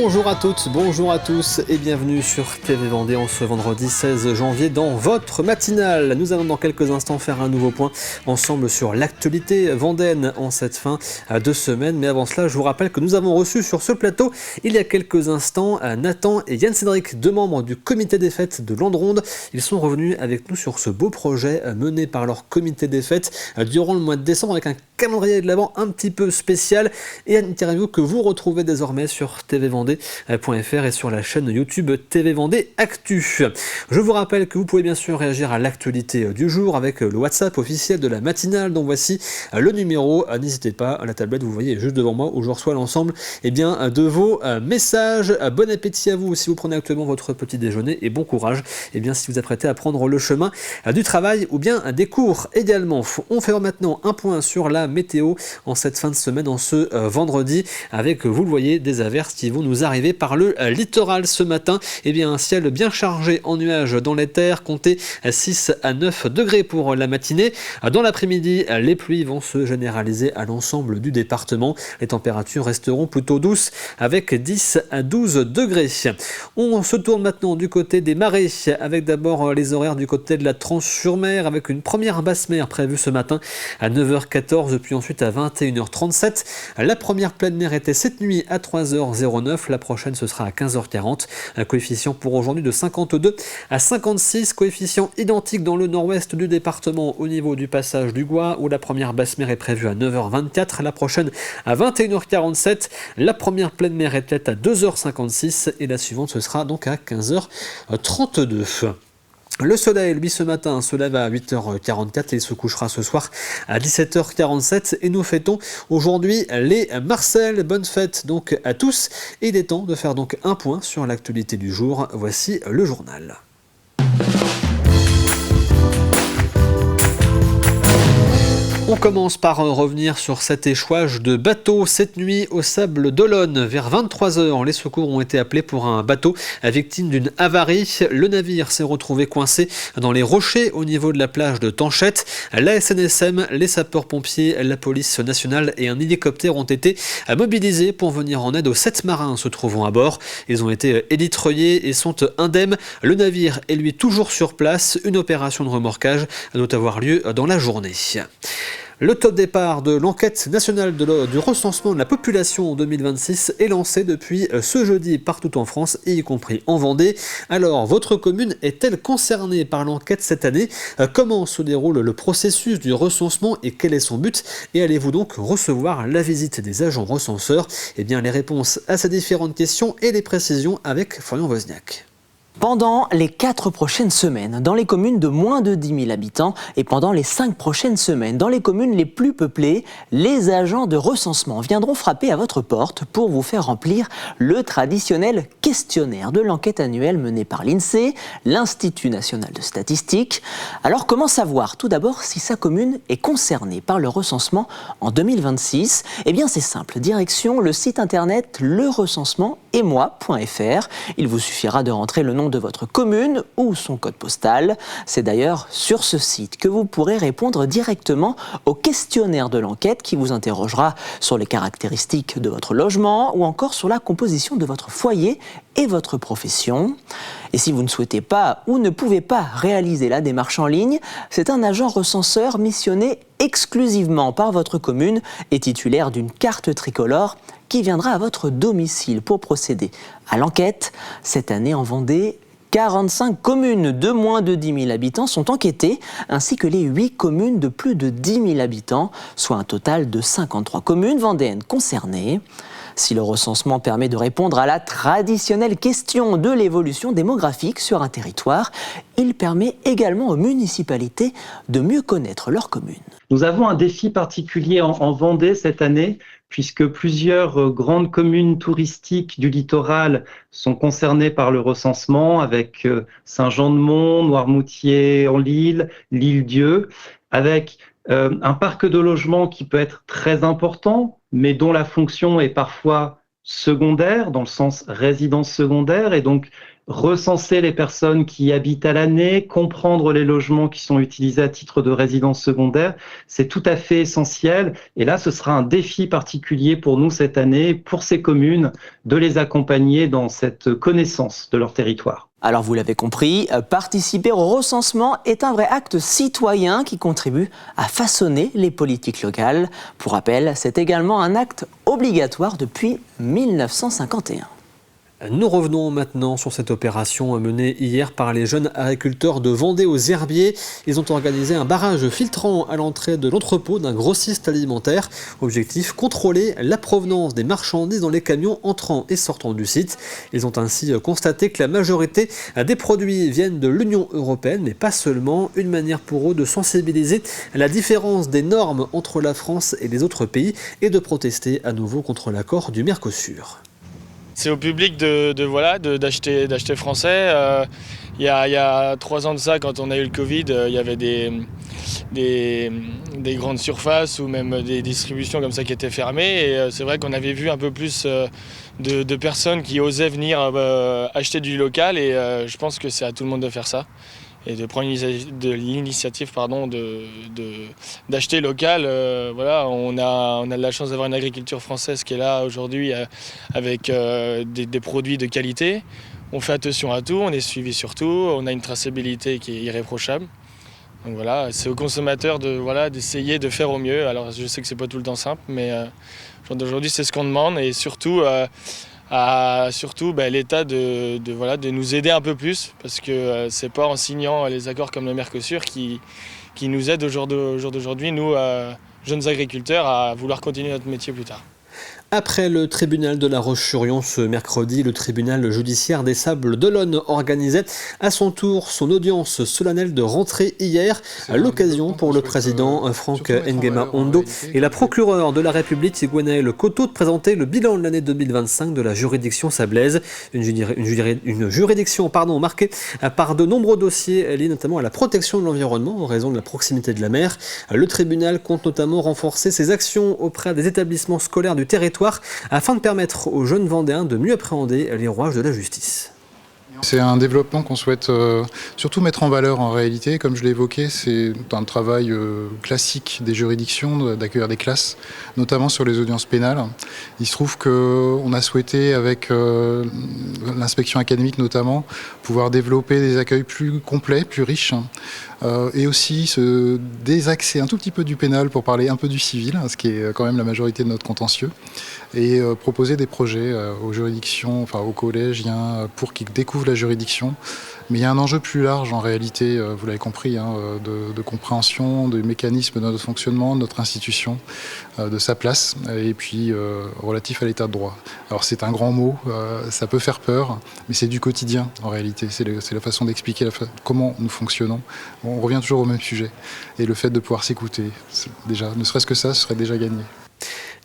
Bonjour à toutes, bonjour à tous et bienvenue sur TV Vendée en ce vendredi 16 janvier dans votre matinale. Nous allons dans quelques instants faire un nouveau point ensemble sur l'actualité vendéenne en cette fin de semaine. Mais avant cela, je vous rappelle que nous avons reçu sur ce plateau il y a quelques instants Nathan et Yann-Cédric, deux membres du comité des fêtes de Landerronde. Ils sont revenus avec nous sur ce beau projet mené par leur comité des fêtes durant le mois de décembre avec un calendrier de l'Avent un petit peu spécial et une interview que vous retrouvez désormais sur tvvendée.fr et sur la chaîne YouTube TV Vendée Actu. Je vous rappelle que vous pouvez bien sûr réagir à l'actualité du jour avec le WhatsApp officiel de la matinale dont voici le numéro. N'hésitez pas, à la tablette vous voyez juste devant moi où je reçois l'ensemble de vos messages. Bon appétit à vous si vous prenez actuellement votre petit déjeuner et bon courage si vous vous apprêtez à prendre le chemin du travail ou bien des cours également. On fait maintenant un point sur la météo en cette fin de semaine, en ce vendredi, avec, vous le voyez, des averses qui vont nous arriver par le littoral ce matin. Un ciel bien chargé en nuages dans les terres, comptez 6 à 9 degrés pour la matinée. Dans l'après-midi, les pluies vont se généraliser à l'ensemble du département. Les températures resteront plutôt douces avec 10 à 12 degrés. On se tourne maintenant du côté des marées avec d'abord les horaires du côté de la Tranche-sur-Mer avec une première basse mer prévue ce matin à 9h14 puis ensuite à 21h37. La première pleine mer était cette nuit à 3h09. La prochaine ce sera à 15h40. Un coefficient pour aujourd'hui de 52 à 56. Coefficient identique dans le nord-ouest du département au niveau du passage du Gois où la première basse mer est prévue à 9h24. La prochaine à 21h47. La première pleine mer était à 2h56 et la suivante ce sera donc à 15h32. Le soleil, lui, ce matin, se lève à 8h44 et il se couchera ce soir à 17h47. Et nous fêtons aujourd'hui les Marcel. Bonne fête donc à tous. Et il est temps de faire donc un point sur l'actualité du jour. Voici le journal. On commence par revenir sur cet échouage de bateau cette nuit au Sable d'Olonne. Vers 23h, les secours ont été appelés pour un bateau victime d'une avarie. Le navire s'est retrouvé coincé dans les rochers au niveau de la plage de Tanchette. La SNSM, les sapeurs-pompiers, la police nationale et un hélicoptère ont été mobilisés pour venir en aide aux 7 marins se trouvant à bord. Ils ont été élitreillés et sont indemnes. Le navire est lui toujours sur place. Une opération de remorquage doit avoir lieu dans la journée. Le top départ de l'enquête nationale du recensement de la population en 2026 est lancé depuis ce jeudi partout en France, y compris en Vendée. Alors, votre commune est-elle concernée par l'enquête cette année ? Comment se déroule le processus du recensement et quel est son but ? Et allez-vous donc recevoir la visite des agents recenseurs ? Les réponses à ces différentes questions et les précisions avec Florian Wozniak. Pendant les 4 prochaines semaines, dans les communes de moins de 10 000 habitants et pendant les 5 prochaines semaines, dans les communes les plus peuplées, les agents de recensement viendront frapper à votre porte pour vous faire remplir le traditionnel questionnaire de l'enquête annuelle menée par l'INSEE, l'Institut national de statistique. Alors comment savoir tout d'abord si sa commune est concernée par le recensement en 2026 ? C'est simple, direction le site internet lerecensementetmoi.fr. Il vous suffira de rentrer le nom de votre commune ou son code postal. C'est d'ailleurs sur ce site que vous pourrez répondre directement au questionnaire de l'enquête qui vous interrogera sur les caractéristiques de votre logement ou encore sur la composition de votre foyer et votre profession. Et si vous ne souhaitez pas ou ne pouvez pas réaliser la démarche en ligne, c'est un agent recenseur missionné exclusivement par votre commune et titulaire d'une carte tricolore qui viendra à votre domicile pour procéder à l'enquête. Cette année en Vendée, 45 communes de moins de 10 000 habitants sont enquêtées, ainsi que les 8 communes de plus de 10 000 habitants, soit un total de 53 communes vendéennes concernées. Si le recensement permet de répondre à la traditionnelle question de l'évolution démographique sur un territoire, il permet également aux municipalités de mieux connaître leur commune. Nous avons un défi particulier en Vendée cette année, puisque plusieurs grandes communes touristiques du littoral sont concernées par le recensement, avec Saint-Jean-de-Mont, Noirmoutier en l'Île, l'Île-Dieu, avec un parc de logements qui peut être très important, mais dont la fonction est parfois secondaire, dans le sens résidence secondaire, et donc recenser les personnes qui y habitent à l'année, comprendre les logements qui sont utilisés à titre de résidence secondaire, c'est tout à fait essentiel. Et là, ce sera un défi particulier pour nous cette année, pour ces communes, de les accompagner dans cette connaissance de leur territoire. Alors vous l'avez compris, participer au recensement est un vrai acte citoyen qui contribue à façonner les politiques locales. Pour rappel, c'est également un acte obligatoire depuis 1951. Nous revenons maintenant sur cette opération menée hier par les jeunes agriculteurs de Vendée aux Herbiers. Ils ont organisé un barrage filtrant à l'entrée de l'entrepôt d'un grossiste alimentaire. Objectif, contrôler la provenance des marchandises dans les camions entrant et sortant du site. Ils ont ainsi constaté que la majorité des produits viennent de l'Union européenne, mais pas seulement. Une manière pour eux de sensibiliser à la différence des normes entre la France et les autres pays et de protester à nouveau contre l'accord du Mercosur. C'est au public d'acheter français. Il y a 3 ans de ça, quand on a eu le Covid, il y avait des grandes surfaces ou même des distributions comme ça qui étaient fermées. Et c'est vrai qu'on avait vu un peu plus de personnes qui osaient venir acheter du local. Et je pense que c'est à tout le monde de faire ça. Et de prendre l'initiative d'acheter local. On a de la chance d'avoir une agriculture française qui est là aujourd'hui avec des produits de qualité. On fait attention à tout, on est suivi sur tout, on a une traçabilité qui est irréprochable. Donc voilà, c'est aux consommateurs d'essayer de faire au mieux. Alors je sais que c'est pas tout le temps simple, mais aujourd'hui c'est ce qu'on demande et surtout l'État de nous aider un peu plus parce que c'est pas en signant les accords comme le Mercosur qui nous aide au jour d'aujourd'hui, nous, jeunes agriculteurs, à vouloir continuer notre métier plus tard. Après le tribunal de La Roche-sur-Yon ce mercredi, le tribunal judiciaire des Sables d'Olonne organisait à son tour son audience solennelle de rentrée hier. À l'occasion pour le président Franck Nguema Ondo et la procureure de la République Gwenaëlle Coteau de présenter le bilan de l'année 2025 de la juridiction sablaise. Une juridiction marquée par de nombreux dossiers liés notamment à la protection de l'environnement en raison de la proximité de la mer. Le tribunal compte notamment renforcer ses actions auprès des établissements scolaires du territoire afin de permettre aux jeunes Vendéens de mieux appréhender les rouages de la justice. C'est un développement qu'on souhaite surtout mettre en valeur en réalité. Comme je l'ai évoqué, c'est un travail classique des juridictions d'accueillir des classes, notamment sur les audiences pénales. Il se trouve qu'on a souhaité, avec l'inspection académique notamment, pouvoir développer des accueils plus complets, plus riches, et aussi se désaxer un tout petit peu du pénal pour parler un peu du civil, ce qui est quand même la majorité de notre contentieux, et proposer des projets aux juridictions, enfin aux collégiens, pour qu'ils découvrent la juridiction. Mais il y a un enjeu plus large en réalité, vous l'avez compris, de compréhension des mécanismes de notre fonctionnement, de notre institution, de sa place, et puis relatif à l'état de droit. Alors c'est un grand mot, ça peut faire peur, mais c'est du quotidien en réalité. C'est la façon d'expliquer comment nous fonctionnons. On revient toujours au même sujet. Et le fait de pouvoir s'écouter, déjà, ne serait-ce que ça, ce serait déjà gagné.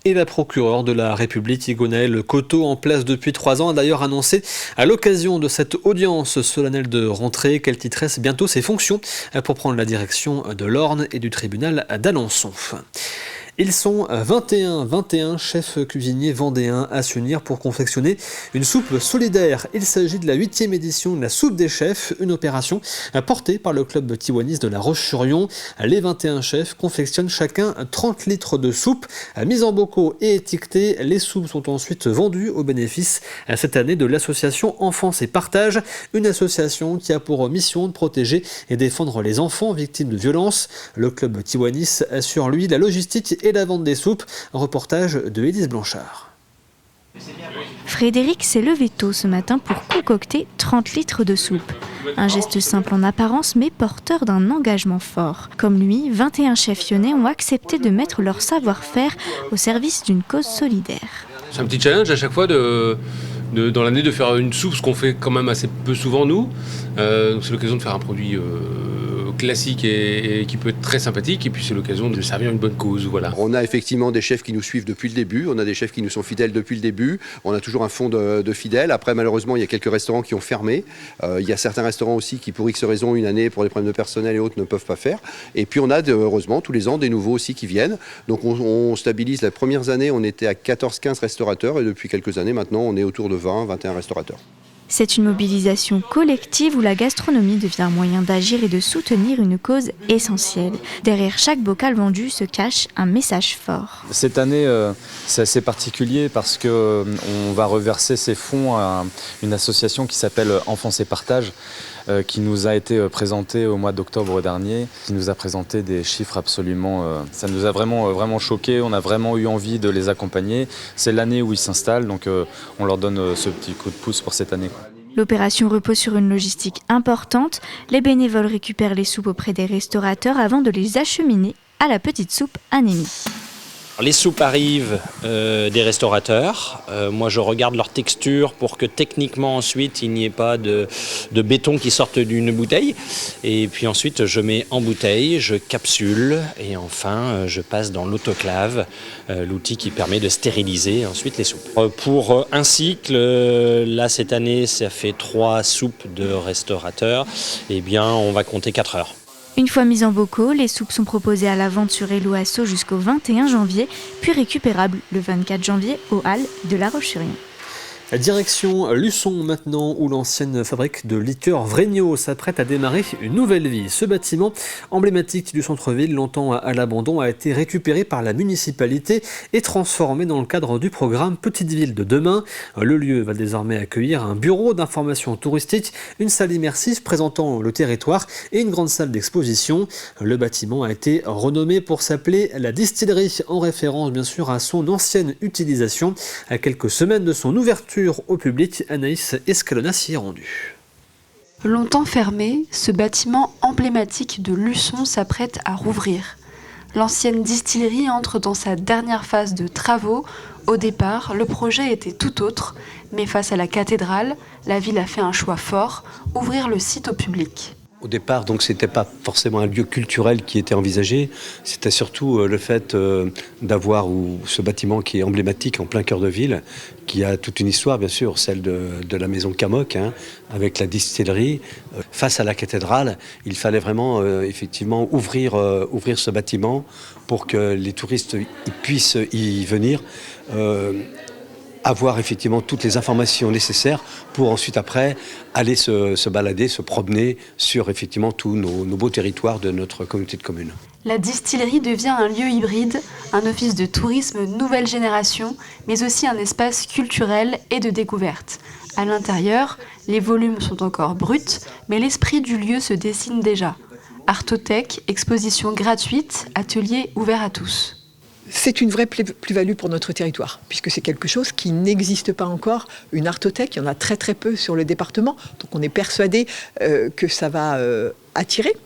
Et la procureure de la République, Gwenaëlle Coteau, en place depuis 3 ans, a d'ailleurs annoncé à l'occasion de cette audience solennelle de rentrée qu'elle titrerait bientôt ses fonctions pour prendre la direction de l'Orne et du tribunal d'Alençon. Ils sont 21 chefs cuisiniers vendéens à s'unir pour confectionner une soupe solidaire. Il s'agit de la 8e édition de la soupe des chefs, une opération portée par le club tiwaniste de La Roche-sur-Yon. Les 21 chefs confectionnent chacun 30 litres de soupe. Mise en bocaux et étiquetées, les soupes sont ensuite vendues au bénéfice cette année de l'association Enfance et Partage, une association qui a pour mission de protéger et défendre les enfants victimes de violences. Le club tiwaniste assure lui la logistique et la vente des soupes. Un reportage de Élise Blanchard. Frédéric s'est levé tôt ce matin pour concocter 30 litres de soupe. Un geste simple en apparence mais porteur d'un engagement fort. Comme lui, 21 chefs lyonnais ont accepté de mettre leur savoir-faire au service d'une cause solidaire. C'est un petit challenge à chaque fois dans l'année de faire une soupe, ce qu'on fait quand même assez peu souvent nous. Donc c'est l'occasion de faire un produit classique et qui peut être très sympathique. Et puis c'est l'occasion de servir une bonne cause. Voilà. On a effectivement des chefs qui nous suivent depuis le début. On a des chefs qui nous sont fidèles depuis le début. On a toujours un fond de fidèles. Après, malheureusement, il y a quelques restaurants qui ont fermé. Il y a certains restaurants aussi qui, pour X raisons, une année, pour des problèmes de personnel et autres, ne peuvent pas faire. Et puis on a heureusement tous les ans des nouveaux aussi qui viennent. Donc on stabilise. Les premières années, on était à 14-15 restaurateurs et depuis quelques années maintenant, on est autour de 20-21 restaurateurs. C'est une mobilisation collective où la gastronomie devient un moyen d'agir et de soutenir une cause essentielle. Derrière chaque bocal vendu se cache un message fort. Cette année, c'est assez particulier parce qu'on va reverser ces fonds à une association qui s'appelle Enfance et Partage, qui nous a été présentée au mois d'octobre dernier, qui nous a présenté des chiffres absolument... ça nous a vraiment choqués, on a vraiment eu envie de les accompagner. C'est l'année où ils s'installent, donc on leur donne ce petit coup de pouce pour cette année. L'opération repose sur une logistique importante. Les bénévoles récupèrent les soupes auprès des restaurateurs avant de les acheminer à la petite soupe Anémie. Les soupes arrivent des restaurateurs. Moi, je regarde leur texture pour que techniquement, ensuite, il n'y ait pas de béton qui sorte d'une bouteille. Et puis ensuite, je mets en bouteille, je capsule et enfin, je passe dans l'autoclave, l'outil qui permet de stériliser ensuite les soupes. Pour un cycle, là, cette année, ça fait 3 soupes de restaurateurs. Eh bien, on va compter 4 heures. Une fois mises en bocaux, les soupes sont proposées à la vente sur Helloasso jusqu'au 21 janvier, puis récupérables le 24 janvier aux Halles de La Roche-sur-Yon. Direction Luçon maintenant, où l'ancienne fabrique de liqueurs Vrigno s'apprête à démarrer une nouvelle vie. Ce bâtiment emblématique du centre-ville, longtemps à l'abandon, a été récupéré par la municipalité et transformé dans le cadre du programme Petite Ville de demain. Le lieu va désormais accueillir un bureau d'information touristique, une salle immersive présentant le territoire et une grande salle d'exposition. Le bâtiment a été renommé pour s'appeler la distillerie, en référence bien sûr à son ancienne utilisation. À quelques semaines de son ouverture au public, Anaïs Escalona s'y est rendue. Longtemps fermé, ce bâtiment emblématique de Luçon s'apprête à rouvrir. L'ancienne distillerie entre dans sa dernière phase de travaux. Au départ, le projet était tout autre, mais face à la cathédrale, la ville a fait un choix fort, ouvrir le site au public. Au départ, donc, c'était pas forcément un lieu culturel qui était envisagé. C'était surtout le fait d'avoir ce bâtiment qui est emblématique en plein cœur de ville, qui a toute une histoire, bien sûr, celle de la maison Camoc, avec la distillerie. Face à la cathédrale, il fallait vraiment, effectivement, ouvrir ce bâtiment pour que les touristes puissent y venir. Avoir effectivement toutes les informations nécessaires pour ensuite après aller se balader, se promener sur effectivement tous nos beaux territoires de notre communauté de communes. La distillerie devient un lieu hybride, un office de tourisme nouvelle génération, mais aussi un espace culturel et de découverte. À l'intérieur, les volumes sont encore bruts, mais l'esprit du lieu se dessine déjà. Artothèque, exposition gratuite, atelier ouvert à tous. C'est une vraie plus-value pour notre territoire, puisque c'est quelque chose qui n'existe pas encore. Une artothèque, il y en a très très peu sur le département, donc on est persuadé que ça va attirer.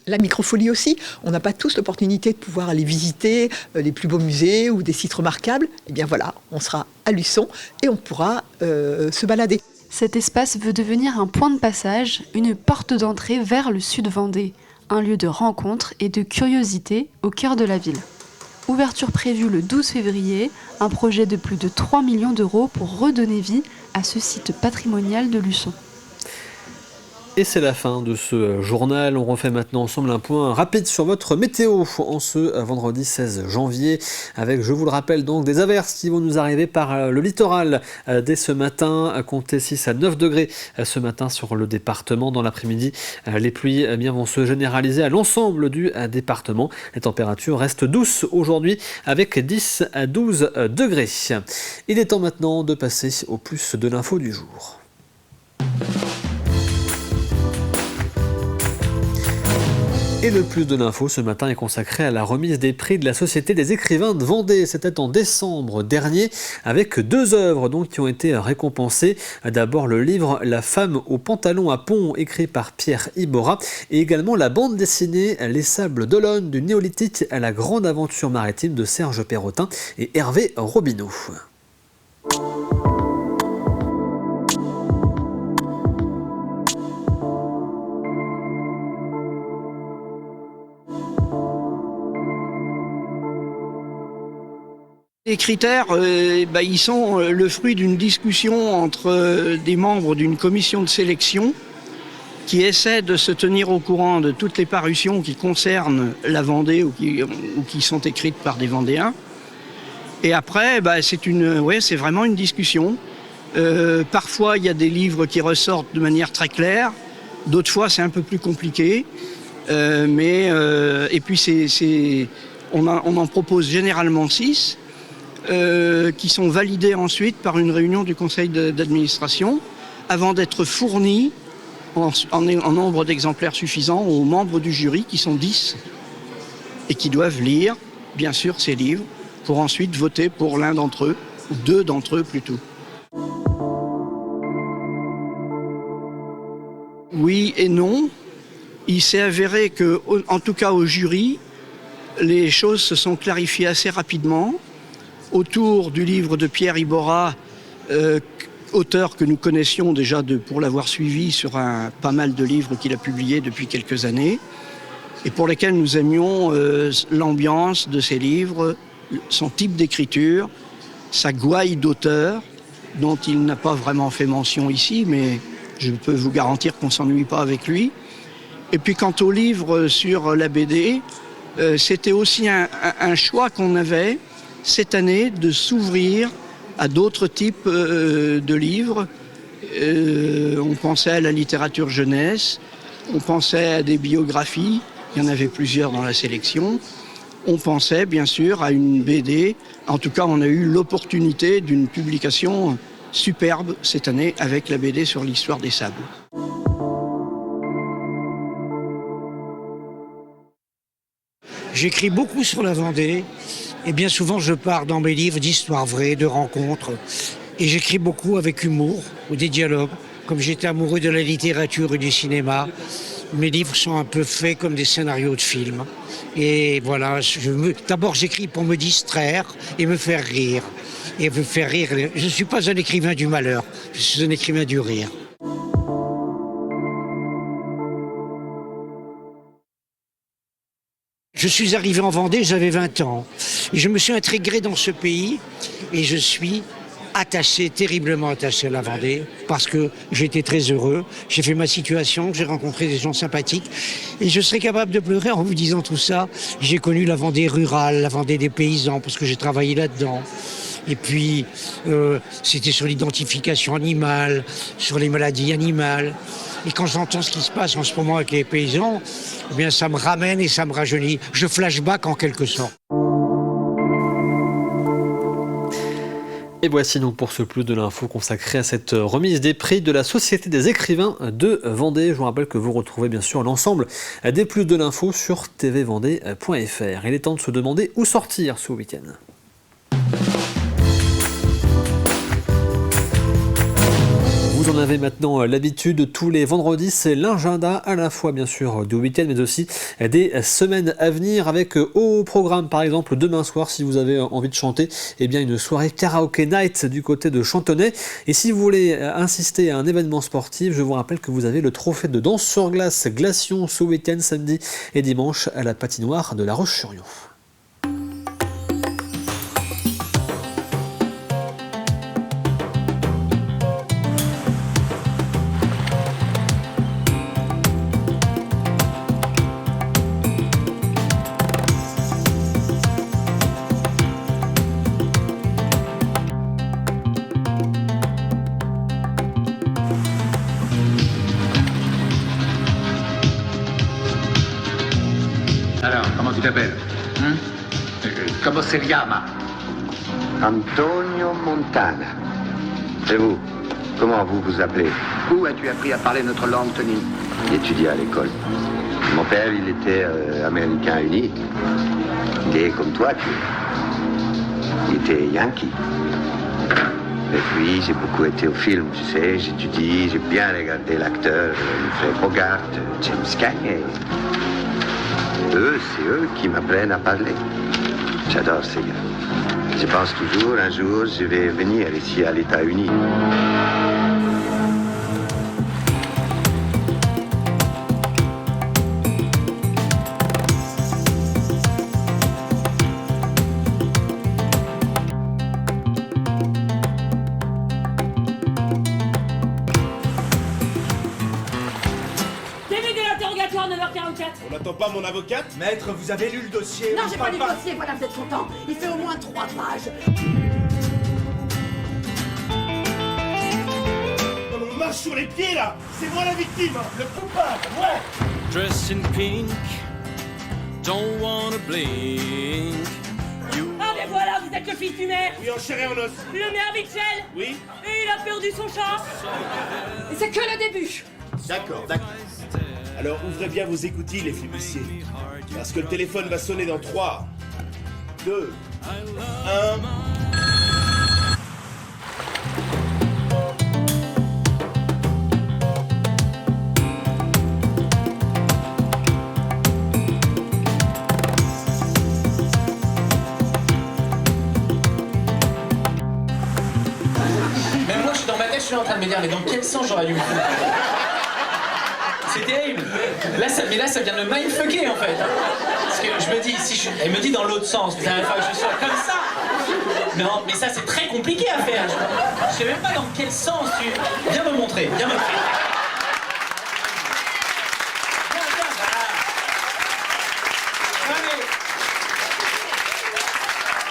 La microfolie aussi, on n'a pas tous l'opportunité de pouvoir aller visiter les plus beaux musées ou des sites remarquables. Eh bien voilà, on sera à Luçon et on pourra se balader. Cet espace veut devenir un point de passage, une porte d'entrée vers le sud Vendée, un lieu de rencontre et de curiosité au cœur de la ville. Ouverture prévue le 12 février, un projet de plus de 3 millions d'euros pour redonner vie à ce site patrimonial de Luçon. Et c'est la fin de ce journal. On refait maintenant ensemble un point rapide sur votre météo en ce vendredi 16 janvier avec, je vous le rappelle, donc des averses qui vont nous arriver par le littoral dès ce matin, à compter 6 à 9 degrés ce matin sur le département. Dans l'après-midi, les pluies vont se généraliser à l'ensemble du département. Les températures restent douces aujourd'hui avec 10 à 12 degrés. Il est temps maintenant de passer au plus de l'info du jour. Et le plus de l'info ce matin est consacré à la remise des prix de la Société des écrivains de Vendée. C'était en décembre dernier avec 2 œuvres donc, qui ont été récompensées. D'abord le livre La femme au pantalon à pont écrit par Pierre Ibora et également la bande dessinée Les Sables d'Olonne du Néolithique à la grande aventure maritime de Serge Perrotin et Hervé Robineau. Les critères, ils sont le fruit d'une discussion entre des membres d'une commission de sélection qui essaie de se tenir au courant de toutes les parutions qui concernent la Vendée ou qui sont écrites par des Vendéens. Et après, c'est vraiment une discussion. Parfois, il y a des livres qui ressortent de manière très claire. D'autres fois, c'est un peu plus compliqué. Et puis, on en propose généralement 6 qui sont validés ensuite par une réunion du conseil d'administration avant d'être fournis en nombre d'exemplaires suffisant aux membres du jury qui sont 10 et qui doivent lire, bien sûr, ces livres pour ensuite voter pour l'un d'entre eux, ou 2 d'entre eux plutôt. Oui et non. Il s'est avéré que, en tout cas au jury, les choses se sont clarifiées assez rapidement autour du livre de Pierre Iborra, auteur que nous connaissions déjà pour l'avoir suivi sur pas mal de livres qu'il a publiés depuis quelques années et pour lesquels nous aimions l'ambiance de ces livres, son type d'écriture, sa gouaille d'auteur, dont il n'a pas vraiment fait mention ici, mais je peux vous garantir qu'on ne s'ennuie pas avec lui. Et puis quant au livre sur la BD, c'était aussi un choix qu'on avait cette année de s'ouvrir à d'autres types de livres. On pensait à la littérature jeunesse, on pensait à des biographies, il y en avait plusieurs dans la sélection. On pensait bien sûr à une BD, en tout cas on a eu l'opportunité d'une publication superbe cette année avec la BD sur l'histoire des sables. J'écris beaucoup sur la Vendée et bien souvent je pars dans mes livres d'histoires vraies, de rencontres. Et j'écris beaucoup avec humour ou des dialogues. Comme j'étais amoureux de la littérature et du cinéma, mes livres sont un peu faits comme des scénarios de films. Et voilà, d'abord j'écris pour me distraire et me faire rire. Et me faire rire. Je ne suis pas un écrivain du malheur, je suis un écrivain du rire. Je suis arrivé en Vendée, j'avais 20 ans. Et je me suis intégré dans ce pays et je suis attaché, terriblement attaché à la Vendée parce que j'étais très heureux. J'ai fait ma situation, j'ai rencontré des gens sympathiques et je serais capable de pleurer en vous disant tout ça. J'ai connu la Vendée rurale, la Vendée des paysans parce que j'ai travaillé là-dedans. Et puis, c'était sur l'identification animale, sur les maladies animales. Et quand j'entends ce qui se passe en ce moment avec les paysans, eh bien, ça me ramène et ça me rajeunit. Je flashback en quelque sorte. Et voici donc pour ce plus de l'info consacré à cette remise des prix de la Société des écrivains de Vendée. Je vous rappelle que vous retrouvez bien sûr l'ensemble des plus de l'info sur tvvendée.fr. Il est temps de se demander où sortir ce week-end. Vous en avez maintenant l'habitude, tous les vendredis, c'est l'agenda à la fois bien sûr du week-end mais aussi des semaines à venir avec au programme par exemple demain soir si vous avez envie de chanter, eh bien une soirée karaoké night du côté de Chantonnay. Et si vous voulez assister à un événement sportif, je vous rappelle que vous avez le trophée de danse sur glace Glacion ce week-end samedi et dimanche à la patinoire de La Roche-sur-Yon. Comment si chiama? Antonio Montana. Et vous, comment vous vous appelez? Où as-tu appris à parler notre langue, Tony? J'étudiais à l'école. Mon père, il était américain uni. Gay comme toi, il était yankee. Et puis, j'ai beaucoup été au film, tu sais. J'étudie, j'ai bien regardé l'acteur Fred Bogart, James Cagney. C'est eux qui m'apprennent à parler. J'adore ces gars. Je pense toujours, un jour, je vais venir ici à l'État-Uni. J'attends pas mon avocate. Maître, vous avez lu le dossier? Non, j'ai pas lu le dossier, voilà, vous êtes content. Il fait au moins 3 pages. On marche sur les pieds là. C'est moi la victime, le coupable, ouais. Dressed in pink, don't wanna blink. Ah mais voilà, vous êtes le fils du maire. Oui, en chair et en os. Le maire Mitchell. Oui. Et il a perdu son chat. Et c'est que le début. D'accord, d'accord. Alors ouvrez bien vos écoutilles les flibustiers. Parce que le téléphone va sonner dans 3, 2, 1... Même moi, je suis dans ma tête, je suis en train de me dire, mais dans quel sens j'aurais dû me foutre? C'est terrible. Là, ça vient de me mindfucker en fait. Parce que je me dis, elle me dit dans l'autre sens, il va falloir que je sois comme ça. Non, mais ça c'est très compliqué à faire. Je sais même pas dans quel sens tu. Viens me montrer, viens me montrer.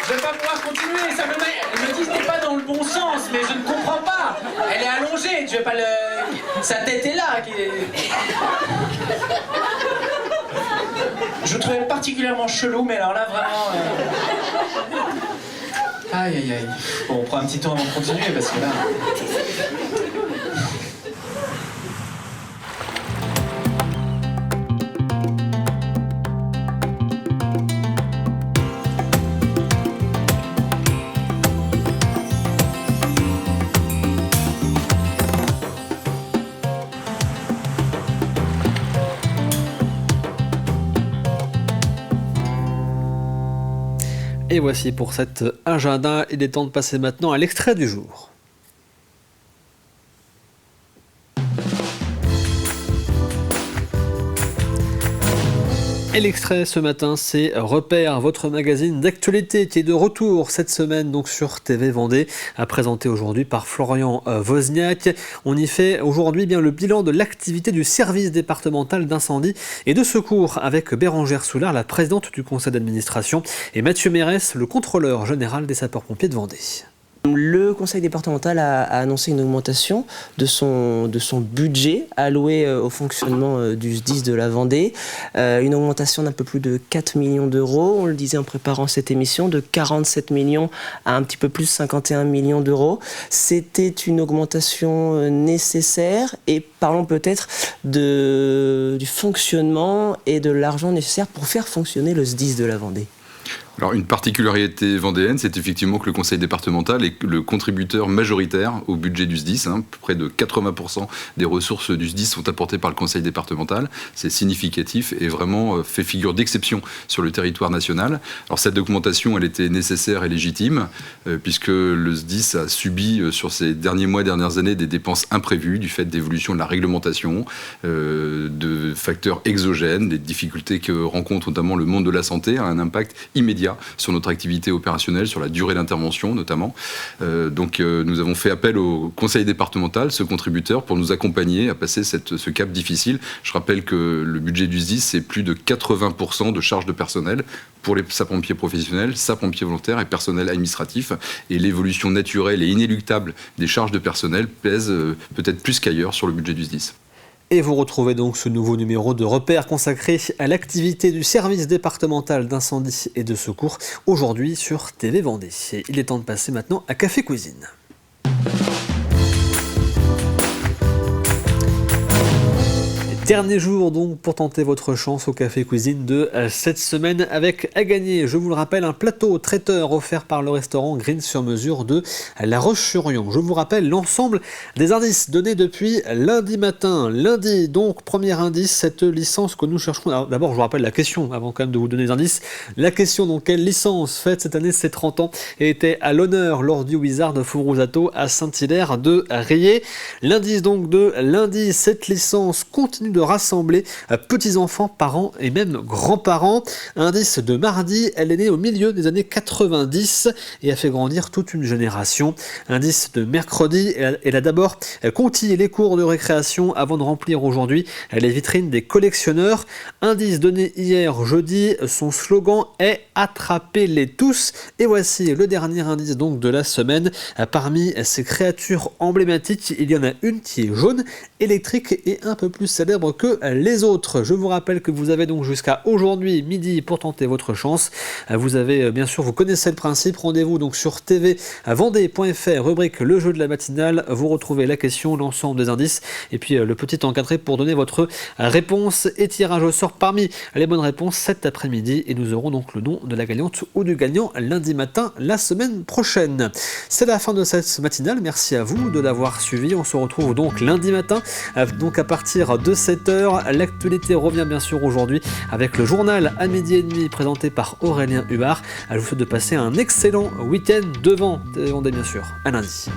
Je vais pas pouvoir continuer, elle me dit que t'es pas dans le bon sens, mais je ne comprends pas. Elle est allongée, tu veux pas le... Sa tête est là. Je trouvais particulièrement chelou, mais alors là vraiment... Aïe aïe aïe. Bon, on prend un petit temps avant de continuer parce que là... Et voici pour cet agenda, il est temps de passer maintenant à l'extrait du jour. Et l'extrait ce matin, c'est Repère, votre magazine d'actualité qui est de retour cette semaine donc sur TV Vendée, présenté aujourd'hui par Florian Wozniak. On y fait aujourd'hui bien le bilan de l'activité du service départemental d'incendie et de secours avec Bérangère Soulard, la présidente du conseil d'administration, et Mathieu Mérès, le contrôleur général des sapeurs-pompiers de Vendée. Le conseil départemental a annoncé une augmentation de son budget alloué au fonctionnement du SDIS de la Vendée. Une augmentation d'un peu plus de 4 millions d'euros. On le disait en préparant cette émission, de 47 millions à un petit peu plus 51 millions d'euros. C'était une augmentation nécessaire et parlons peut-être du fonctionnement et de l'argent nécessaire pour faire fonctionner le SDIS de la Vendée. Alors, une particularité vendéenne, c'est effectivement que le conseil départemental est le contributeur majoritaire au budget du SDIS. Près de 80% des ressources du SDIS sont apportées par le conseil départemental. C'est significatif et vraiment fait figure d'exception sur le territoire national. Alors, cette augmentation, elle était nécessaire et légitime, puisque le SDIS a subi sur ces derniers mois, dernières années, des dépenses imprévues du fait d'évolution de la réglementation, de facteurs exogènes, des difficultés que rencontre notamment le monde de la santé, a un impact immédiat sur notre activité opérationnelle, sur la durée d'intervention notamment. Nous avons fait appel au conseil départemental, ce contributeur, pour nous accompagner à passer ce cap difficile. Je rappelle que le budget du SDIS, c'est plus de 80% de charges de personnel pour les sapeurs-pompiers professionnels, sapeurs-pompiers volontaires et personnel administratif. Et l'évolution naturelle et inéluctable des charges de personnel pèse peut-être plus qu'ailleurs sur le budget du SDIS. Et vous retrouvez donc ce nouveau numéro de Repère consacré à l'activité du service départemental d'incendie et de secours, aujourd'hui sur TV Vendée. Et il est temps de passer maintenant à Café Cuisine. Dernier jour donc pour tenter votre chance au Café Cuisine de cette semaine avec à gagner, je vous le rappelle, un plateau traiteur offert par le restaurant Green sur mesure de La Roche-sur-Yon. Je vous rappelle l'ensemble des indices donnés depuis lundi matin. Lundi donc, premier indice, cette licence que nous cherchons. Alors, d'abord je vous rappelle la question avant quand même de vous donner les indices. La question donc, quelle licence fête cette année ses 30 ans et était à l'honneur lors du Wizard Furusato à Saint-Hilaire de Riez. L'indice donc de lundi, cette licence continue de de rassembler petits-enfants, parents et même grands-parents. Indice de mardi, elle est née au milieu des années 90 et a fait grandir toute une génération. Indice de mercredi, elle a d'abord conquis les cours de récréation avant de remplir aujourd'hui les vitrines des collectionneurs. Indice donné hier jeudi, son slogan est « Attrapez-les tous ». Et voici le dernier indice donc de la semaine. Parmi ces créatures emblématiques, il y en a une qui est jaune, électrique et un peu plus célèbre que les autres. Je vous rappelle que vous avez donc jusqu'à aujourd'hui midi pour tenter votre chance. Vous avez bien sûr, vous connaissez le principe. Rendez-vous donc sur tvvendée.fr, rubrique le jeu de la matinale. Vous retrouvez la question, l'ensemble des indices et puis le petit encadré pour donner votre réponse et tirage au sort parmi les bonnes réponses cet après-midi. Et nous aurons donc le nom de la gagnante ou du gagnant lundi matin la semaine prochaine. C'est la fin de cette matinale. Merci à vous de l'avoir suivi. On se retrouve donc lundi matin, donc à partir de 7h. L'actualité revient bien sûr aujourd'hui avec le journal à midi et demi présenté par Aurélien Huard. Je vous souhaite de passer un excellent week-end devant Vendée bien sûr. À lundi.